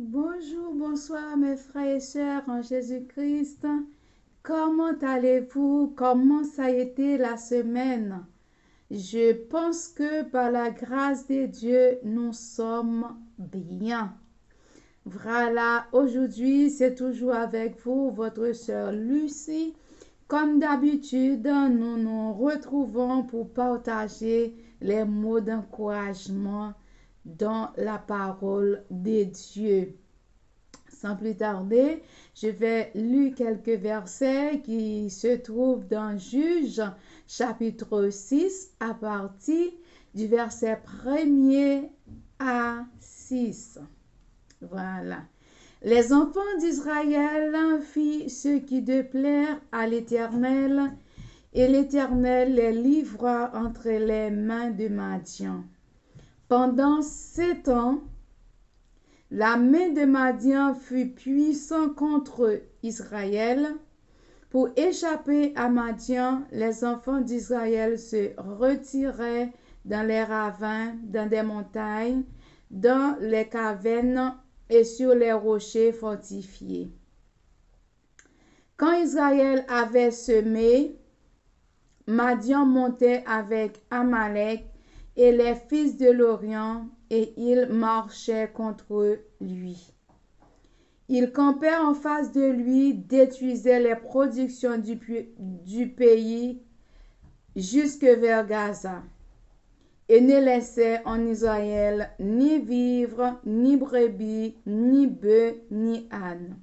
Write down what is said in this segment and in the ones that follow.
Bonjour, bonsoir mes frères et sœurs en Jésus-Christ. Comment allez-vous? Comment ça a été la semaine? Je pense que par la grâce de Dieu, nous sommes bien. Voilà, aujourd'hui, c'est toujours avec vous, votre sœur Lucie. Comme d'habitude, nous nous retrouvons pour partager les mots d'encouragement dans la parole de Dieu. Sans plus tarder, je vais lire quelques versets qui se trouvent dans Juges chapitre 6 à partir du verset 1er à 6. Voilà. Les enfants d'Israël firent ce qui déplaire à l'Éternel, et l'Éternel les livra entre les mains de Madian. Pendant 7 ans, la main de Madian fut puissante contre Israël. Pour échapper à Madian, les enfants d'Israël se retiraient dans les ravins, dans des montagnes, dans les cavernes et sur les rochers fortifiés. Quand Israël avait semé, Madian montait avec Amalek et les fils de l'Orient, et ils marchaient contre lui. Ils campaient en face de lui, détruisaient les productions du pays jusque vers Gaza, et ne laissaient en Israël ni vivres, ni brebis, ni bœufs, ni ânes.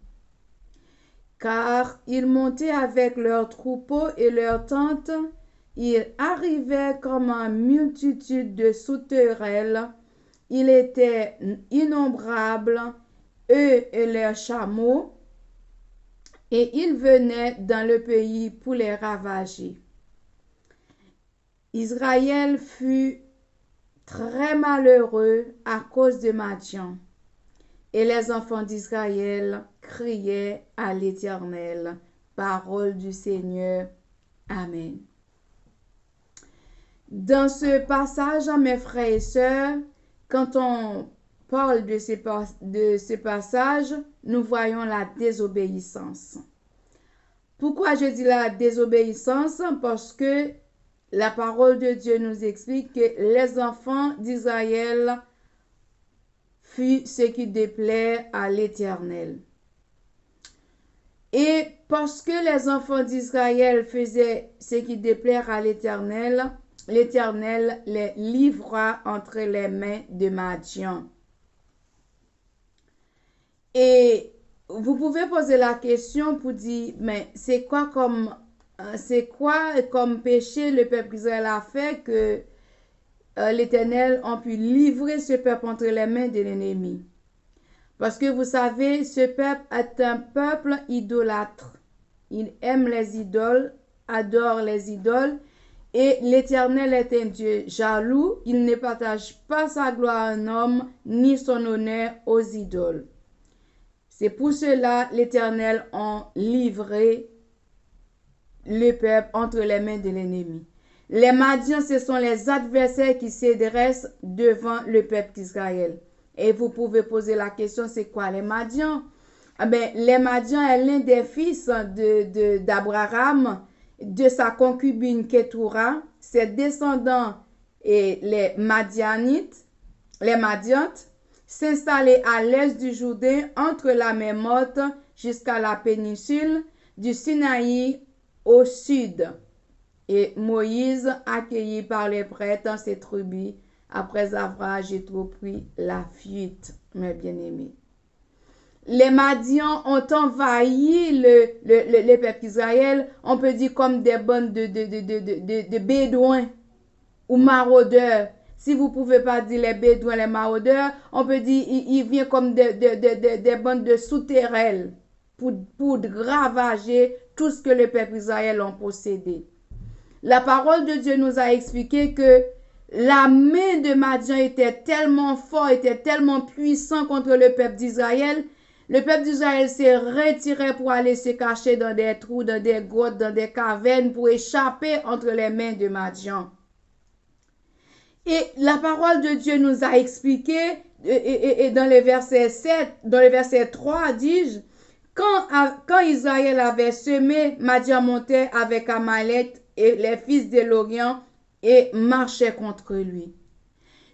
Car ils montaient avec leurs troupeaux et leurs tentes, ils arrivaient comme une multitude de sauterelles, ils étaient innombrables, eux et leurs chameaux, et ils venaient dans le pays pour les ravager. Israël fut très malheureux à cause de Madian, et les enfants d'Israël criaient à l'Éternel. Parole du Seigneur. Amen. Dans ce passage, mes frères et sœurs, quand on parle de ce passage, nous voyons la désobéissance. Pourquoi je dis la désobéissance? Parce que la parole de Dieu nous explique que les enfants d'Israël furent ce qui déplaît à l'Éternel. Et parce que les enfants d'Israël faisaient ce qui déplaît à l'Éternel, l'Éternel les livra entre les mains de Madian. Et vous pouvez poser la question pour dire, mais c'est quoi comme péché le peuple d'Israël a fait que l'Éternel a pu livrer ce peuple entre les mains de l'ennemi? Parce que vous savez, ce peuple est un peuple idolâtre. Il aime les idoles, adore les idoles. Et l'Éternel est un Dieu jaloux. Il ne partage pas sa gloire à un homme, ni son honneur aux idoles. C'est pour cela l'Éternel a livré le peuple entre les mains de l'ennemi. Les Madians, ce sont les adversaires qui se dressent devant le peuple d'Israël. Et vous pouvez poser la question, c'est quoi les Madians? Les Madians est l'un des fils d'Abraham, de sa concubine Ketura. Ses descendants et les Madianites s'installaient à l'est du Jourdain entre la mer Morte jusqu'à la péninsule du Sinaï au sud. Et Moïse, accueilli par les prêtres, s'est tribus après avoir pris la fuite, mes bien-aimés. Les Madians ont envahi le peuple d'Israël, on peut dire comme des bandes de bédouins ou maraudeurs. Si vous ne pouvez pas dire les bédouins, les maraudeurs, on peut dire ils viennent comme des bandes de souterrains pour ravager tout ce que le peuple d'Israël a possédé. La parole de Dieu nous a expliqué que la main de Madian était tellement forte, était tellement puissante contre le peuple d'Israël. Le peuple d'Israël s'est retiré pour aller se cacher dans des trous, dans des grottes, dans des cavernes pour échapper entre les mains de Madian. Et la parole de Dieu nous a expliqué et dans le verset 7, dans le verset 3, dis-je, quand Israël avait semé, Madian montait avec Amalek et les fils de l'Orient et marchait contre lui.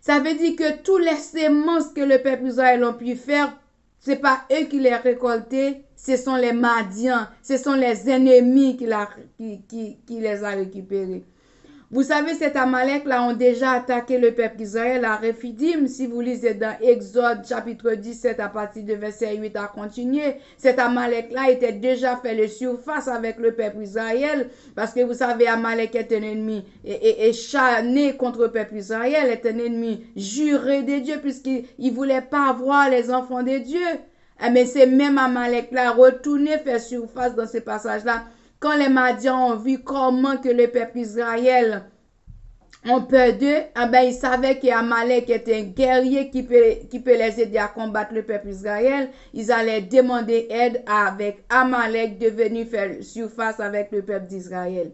Ça veut dire que tous les semences que le peuple Israël ont pu faire, c'est pas eux qui les récoltaient, ce sont les Madians, ce sont les ennemis qui les a récupérés. Vous savez, cet Amalek-là ont déjà attaqué le peuple d'Israël à Rephidim. Si vous lisez dans Exode chapitre 17 à partir de verset 8 à continuer, cet Amalek-là était déjà fait le surface avec le peuple d'Israël. Parce que vous savez, Amalek est un ennemi et chané contre le peuple d'Israël, est un ennemi juré de Dieu puisqu'il ne voulait pas voir les enfants de Dieu. Mais c'est même Amalek-là retourné faire surface dans ce passage-là. Quand les Madians ont vu comment que le peuple Israël ont peur d'eux, ils savaient qu'Amalek était un guerrier qui peut les aider à combattre le peuple Israël. Ils allaient demander aide avec Amalek de venir faire surface avec le peuple d'Israël.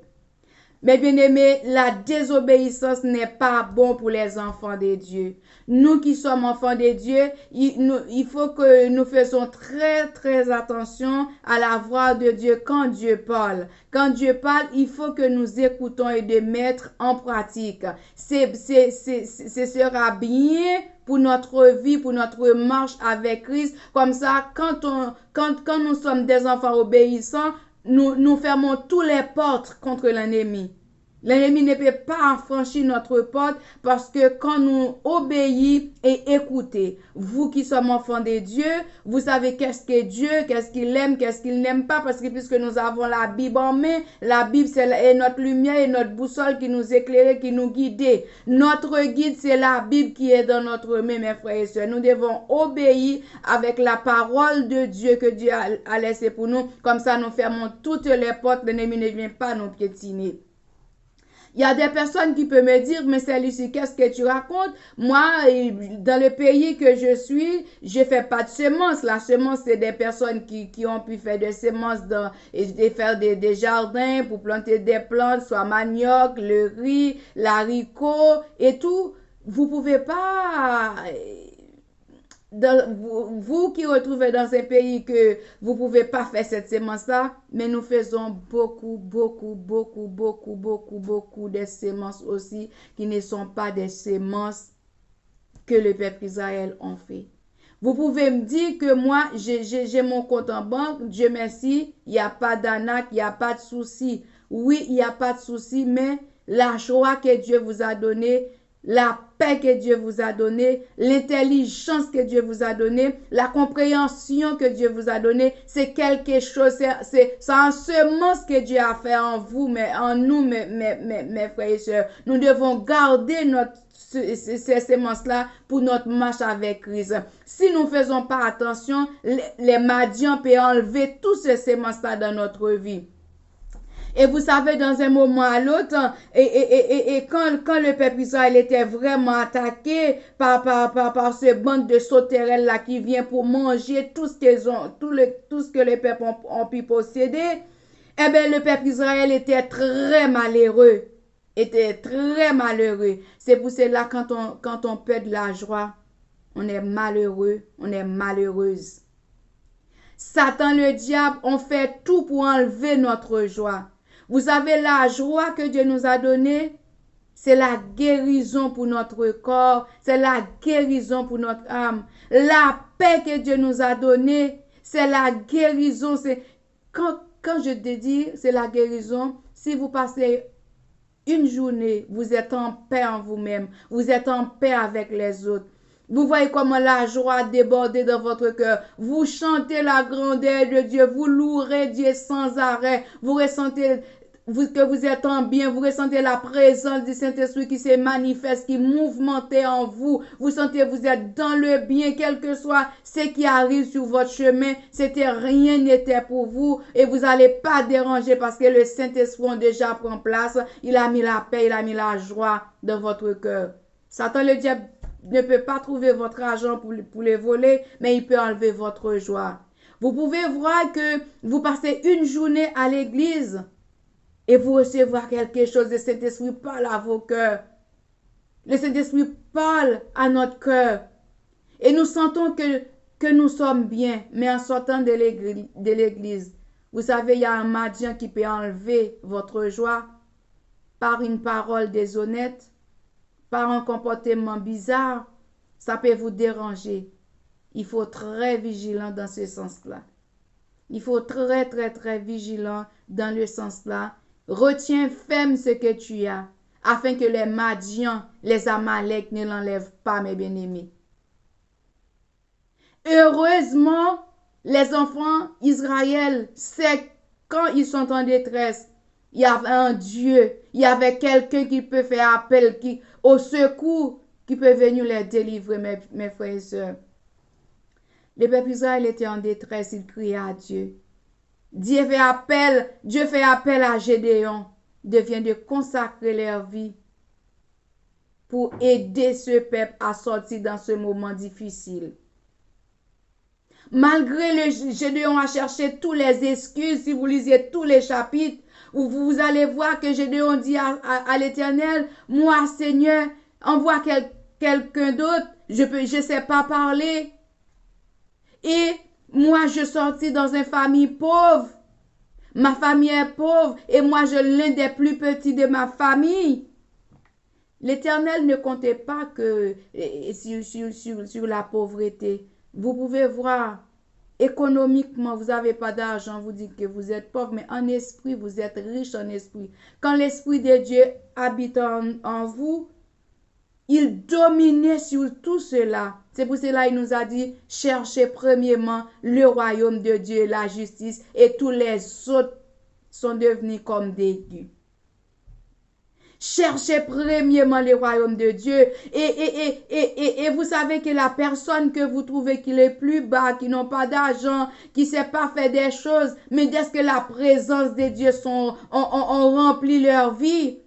Mais bien aimés, la désobéissance n'est pas bon pour les enfants de Dieu. Nous qui sommes enfants de Dieu, il faut que nous fassions très attention à la voix de Dieu quand Dieu parle. Quand Dieu parle, il faut que nous écoutons et de mettre en pratique. Ce sera bien pour notre vie, pour notre marche avec Christ. Comme ça, quand nous sommes des enfants obéissants, nous fermons toutes les portes contre l'ennemi. L'ennemi ne peut pas franchir notre porte parce que quand nous obéissons et écoutons, vous qui sommes enfants de Dieu, vous savez qu'est-ce que Dieu, qu'est-ce qu'il aime, qu'est-ce qu'il n'aime pas, parce que puisque nous avons la Bible en main, la Bible c'est notre lumière et notre boussole qui nous éclaire, qui nous guide. Notre guide c'est la Bible qui est dans notre main, mes frères et sœurs. Nous devons obéir avec la parole de Dieu que Dieu a laissée pour nous. Comme ça, nous fermons toutes les portes, l'ennemi ne vient pas nous piétiner. Il y a des personnes qui peuvent me dire, mais c'est Lucie, qu'est-ce que tu racontes? Moi, dans le pays que je suis, je fais pas de semences. La semence, c'est des personnes qui ont pu faire des semences et faire des jardins pour planter des plantes, soit manioc, le riz, l'haricot et tout. Vous pouvez pas... vous qui retrouvez dans un pays que vous ne pouvez pas faire cette semence-là, mais nous faisons beaucoup de semences aussi qui ne sont pas des semences que le peuple Israël a fait. Vous pouvez me dire que moi, j'ai mon compte en banque, Dieu merci, il n'y a pas d'arnaque, il n'y a pas de souci. Oui, il n'y a pas de souci, mais la joie que Dieu vous a donnée, la paix que Dieu vous a donnée, l'intelligence que Dieu vous a donnée, la compréhension que Dieu vous a donnée, c'est quelque chose, c'est un semence que Dieu a fait en vous, mais en nous, mes frères et sœurs. Nous devons garder ces semences-là pour notre marche avec Christ. Si nous ne faisons pas attention, les Madians peuvent enlever toutes ces semences-là dans notre vie. Et vous savez, dans un moment à l'autre, et quand le peuple Israël était vraiment attaqué par ce bande de sauterelles là qui vient pour manger tout ce qu'ils ont, tout ce que les peuples ont pu posséder, eh bien, le peuple Israël était très malheureux. C'est pour cela, quand on perd de la joie, on est malheureux, on est malheureuse. Satan, le diable, on fait tout pour enlever notre joie. Vous savez, la joie que Dieu nous a donnée, c'est la guérison pour notre corps, c'est la guérison pour notre âme. La paix que Dieu nous a donnée, c'est la guérison. Quand je te dis, c'est la guérison, si vous passez une journée, vous êtes en paix en vous-même, vous êtes en paix avec les autres. Vous voyez comment la joie déborde dans votre cœur. Vous chantez la grandeur de Dieu, vous louerez Dieu sans arrêt. Vous ressentez que vous êtes en bien, vous ressentez la présence du Saint-Esprit qui se manifeste, qui mouvemente en vous. Vous sentez que vous êtes dans le bien, quel que soit ce qui arrive sur votre chemin. Rien n'était pour vous et vous n'allez pas déranger parce que le Saint-Esprit déjà prend place. Il a mis la paix, il a mis la joie dans votre cœur. Satan, le diable, ne peut pas trouver votre argent pour le voler, mais il peut enlever votre joie. Vous pouvez voir que vous passez une journée à l'église et vous recevoir quelque chose. Le Saint-Esprit parle à vos cœurs. Le Saint-Esprit parle à notre cœur. Et nous sentons que nous sommes bien, mais en sortant de l'église, vous savez, il y a un Madian qui peut enlever votre joie par une parole déshonnête, par un comportement bizarre. Ça peut vous déranger. Il faut être très vigilant dans ce sens-là. Il faut être très vigilant dans le sens-là. Retiens ferme ce que tu as, afin que les Madians, les Amalek ne l'enlèvent pas, mes bien-aimés. Heureusement, les enfants d'Israël, c'est quand ils sont en détresse, il y avait un Dieu, il y avait quelqu'un qui peut faire appel au secours, qui peut venir les délivrer, mes frères et sœurs. Le peuple Israël était en détresse, il criait à Dieu. Dieu fait appel à Gédéon, vient de consacrer leur vie pour aider ce peuple à sortir dans ce moment difficile. Malgré le Gédéon a cherché toutes les excuses, si vous lisez tous les chapitres, où vous allez voir que Gédéon dit à l'Éternel, moi Seigneur, envoie quelqu'un d'autre, je sais pas parler. Et moi je sortis dans une famille pauvre. Ma famille est pauvre et moi je l'un des plus petits de ma famille. L'Éternel ne comptait pas que sur la pauvreté. Vous pouvez voir, économiquement, vous n'avez pas d'argent, vous dites que vous êtes pauvre, mais en esprit, vous êtes riche en esprit. Quand l'Esprit de Dieu habite en vous, il dominait sur tout cela. C'est pour cela qu'il nous a dit, cherchez premièrement le royaume de Dieu et la justice, et tous les autres sont devenus comme des dieux. Cherchez premièrement le royaume de Dieu. Et vous savez que la personne que vous trouvez qui est plus bas, qui n'ont pas d'argent, qui ne sait pas faire des choses, mais dès que la présence de Dieu ont rempli leur vie,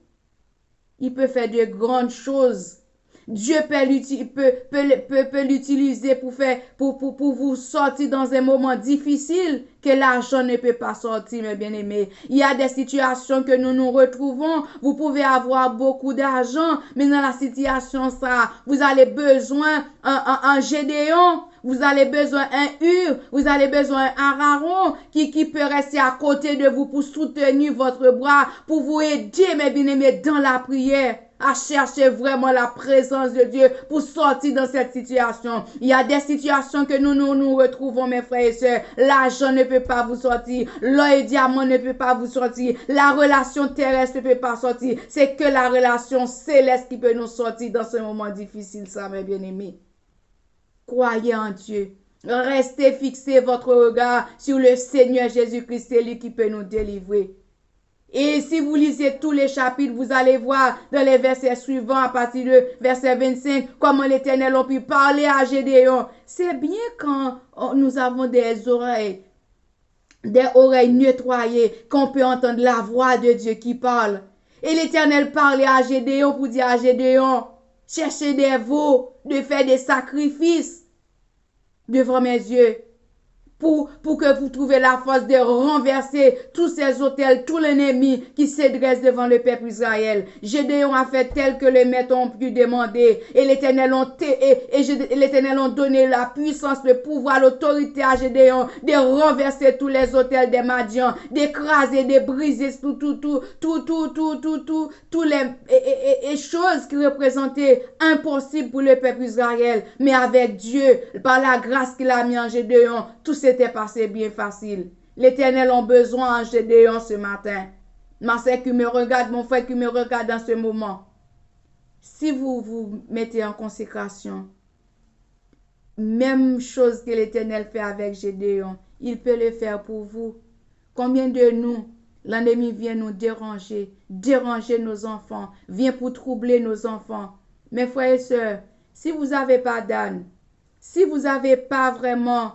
il peut faire de grandes choses. Dieu peut l'utiliser pour vous sortir dans un moment difficile que l'argent ne peut pas sortir, mes bien-aimés. Il y a des situations que nous retrouvons. Vous pouvez avoir beaucoup d'argent, mais dans la situation ça, vous avez besoin un Gédéon, vous avez besoin un Hur, vous avez besoin un Aaron qui peut rester à côté de vous pour soutenir votre bras, pour vous aider, mes bien-aimés, dans la prière, à chercher vraiment la présence de Dieu pour sortir dans cette situation. Il y a des situations que nous retrouvons, mes frères et sœurs. L'argent ne peut pas vous sortir. L'or et diamant ne peut pas vous sortir. La relation terrestre ne peut pas sortir. C'est que la relation céleste qui peut nous sortir dans ce moment difficile, ça, mes bien-aimés. Croyez en Dieu. Restez fixés votre regard sur le Seigneur Jésus-Christ, c'est lui qui peut nous délivrer. Et si vous lisez tous les chapitres, vous allez voir dans les versets suivants, à partir de verset 25, comment l'Éternel a pu parler à Gédéon. C'est bien quand nous avons des oreilles nettoyées, qu'on peut entendre la voix de Dieu qui parle. Et l'Éternel parlait à Gédéon pour dire à Gédéon, cherchez des veaux, de faire des sacrifices devant mes yeux. Pour que vous trouviez la force de renverser tous ces autels, tous l'ennemi qui se dresse devant le peuple Israël. Gédéon a fait tel que les maîtres ont pu demander. Et l'Éternel ont donné la puissance, le pouvoir, l'autorité à Gédéon de renverser tous les autels des Madians, d'écraser, de briser toutes les choses qui représentaient impossibles pour le peuple Israël. Mais avec Dieu, par la grâce qu'il a mis en Gédéon, tout s'était passé bien facile. L'Éternel a besoin en Gédéon ce matin. Ma sœur qui me regarde, mon frère qui me regarde dans ce moment. Si vous vous mettez en consécration, même chose que l'Éternel fait avec Gédéon, il peut le faire pour vous. Combien de nous, l'ennemi vient nous déranger nos enfants, vient pour troubler nos enfants. Mes frères et sœurs, si vous n'avez pas d'âne, si vous n'avez pas vraiment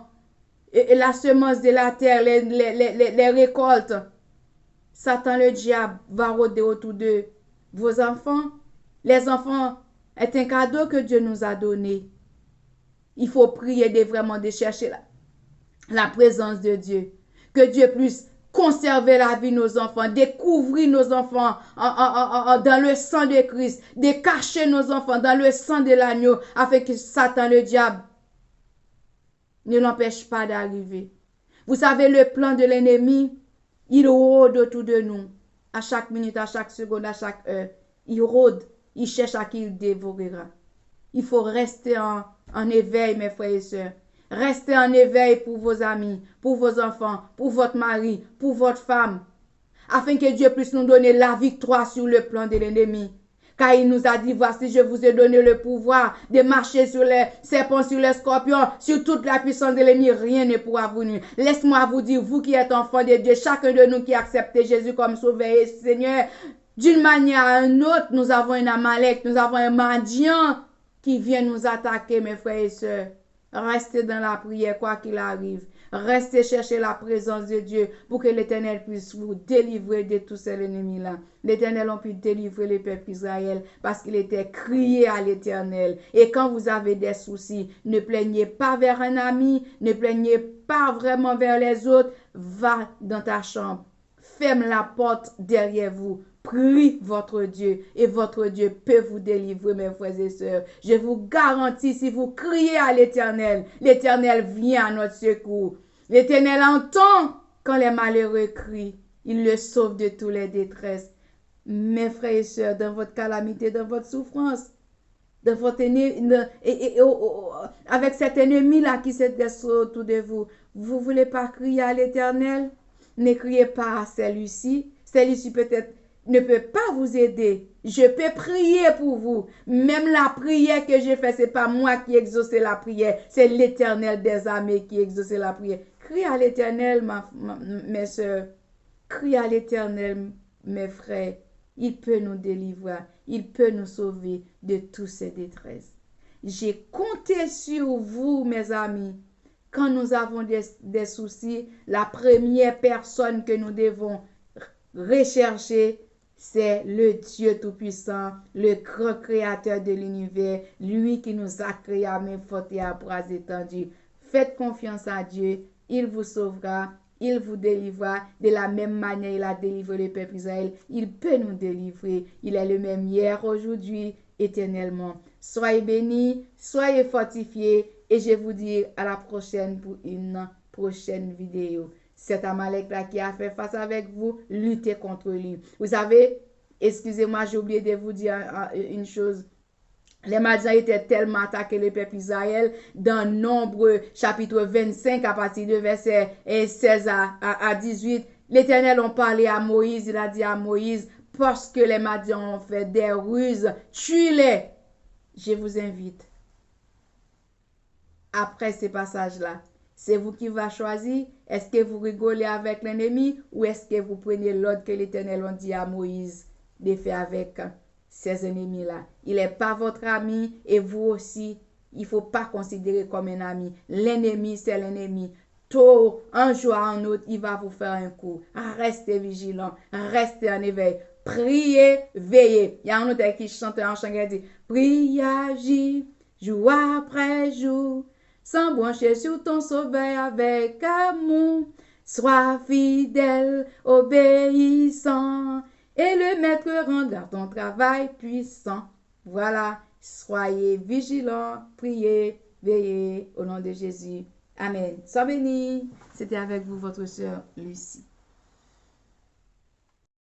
la semence de la terre, les récoltes, Satan le diable va rôder autour de vos enfants. Les enfants est un cadeau que Dieu nous a donné. Il faut prier de chercher la présence de Dieu. Que Dieu puisse conserver la vie de nos enfants, découvrir nos enfants dans le sang de Christ, de cacher nos enfants dans le sang de l'agneau, afin que Satan le diable ne l'empêche pas d'arriver. Vous savez, le plan de l'ennemi, il rôde autour de nous. À chaque minute, à chaque seconde, à chaque heure. Il rôde, il cherche à qui il dévorera. Il faut rester en éveil, mes frères et sœurs. Restez en éveil pour vos amis, pour vos enfants, pour votre mari, pour votre femme, afin que Dieu puisse nous donner la victoire sur le plan de l'ennemi. Car il nous a dit, voici, je vous ai donné le pouvoir de marcher sur les serpents, sur les scorpions, sur toute la puissance de l'ennemi. Rien ne pourra vous nuire. Laisse-moi vous dire, vous qui êtes enfants de Dieu, chacun de nous qui a accepté Jésus comme sauveur et Seigneur, d'une manière à une autre, nous avons un Amalek, nous avons un mendiant qui vient nous attaquer, mes frères et sœurs. Restez dans la prière, quoi qu'il arrive. Restez chercher la présence de Dieu pour que l'Éternel puisse vous délivrer de tous ces ennemis-là. L'Éternel a pu délivrer le peuple d'Israël parce qu'il était crié à l'Éternel. Et quand vous avez des soucis, ne plaignez pas vers un ami, ne plaignez pas vraiment vers les autres. Va dans ta chambre. Ferme la porte derrière vous. Prie votre Dieu et votre Dieu peut vous délivrer, mes frères et sœurs. Je vous garantis, si vous criez à l'Éternel, l'Éternel vient à notre secours. L'Éternel entend quand les malheureux crient. Il le sauve de toutes les détresses. Mes frères et sœurs, dans votre calamité, dans votre souffrance, dans votre avec cet ennemi-là qui se dresse autour de vous, vous ne voulez pas crier à l'Éternel? Ne criez pas à celui-ci. Celui-ci peut-être ne peut pas vous aider. Je peux prier pour vous. Même la prière que j'ai faite, ce n'est pas moi qui exauce la prière. C'est l'Éternel des armées qui exauce la prière. Crie à l'Éternel, mes soeurs. Crie à l'Éternel, mes frères. Il peut nous délivrer. Il peut nous sauver de toutes ces détresses. J'ai compté sur vous, mes amis. Quand nous avons des soucis, la première personne que nous devons rechercher, c'est le Dieu Tout-Puissant, le grand créateur de l'univers, lui qui nous a créés à main forte et à bras étendus. Faites confiance à Dieu, il vous sauvera, il vous délivrera. De la même manière, il a délivré le peuple Israël. Il peut nous délivrer. Il est le même hier, aujourd'hui, éternellement. Soyez bénis, soyez fortifiés et je vous dis à la prochaine pour une prochaine vidéo. Cet Amalek-là qui a fait face avec vous, luttez contre lui. Vous savez, excusez-moi, j'ai oublié de vous dire une chose. Les Madians étaient tellement attaqués le peuple Israël dans Nombre chapitre 25 à partir de verset 16 à 18. L'Éternel a parlé à Moïse, il a dit à Moïse, parce que les Madians ont fait des ruses, tue-les. Je vous invite, après ces passages-là, c'est vous qui va choisir. Est-ce que vous rigolez avec l'ennemi ou est-ce que vous prenez l'ordre que l'Éternel a dit à Moïse de faire avec ces ennemis-là? Il n'est pas votre ami et vous aussi, il ne faut pas considérer comme un ami. L'ennemi, c'est l'ennemi. Tôt, un jour à un autre, il va vous faire un coup. Restez vigilant, restez en éveil. Priez, veillez. Il y a un autre qui chante en chant qui dit prie, agis, jour après jour. Sans brancher sur ton sauveur avec amour, sois fidèle, obéissant, et le maître rendra ton travail puissant. Voilà, soyez vigilants, priez, veillez au nom de Jésus. Amen. Sois bénis. C'était avec vous votre sœur Lucie.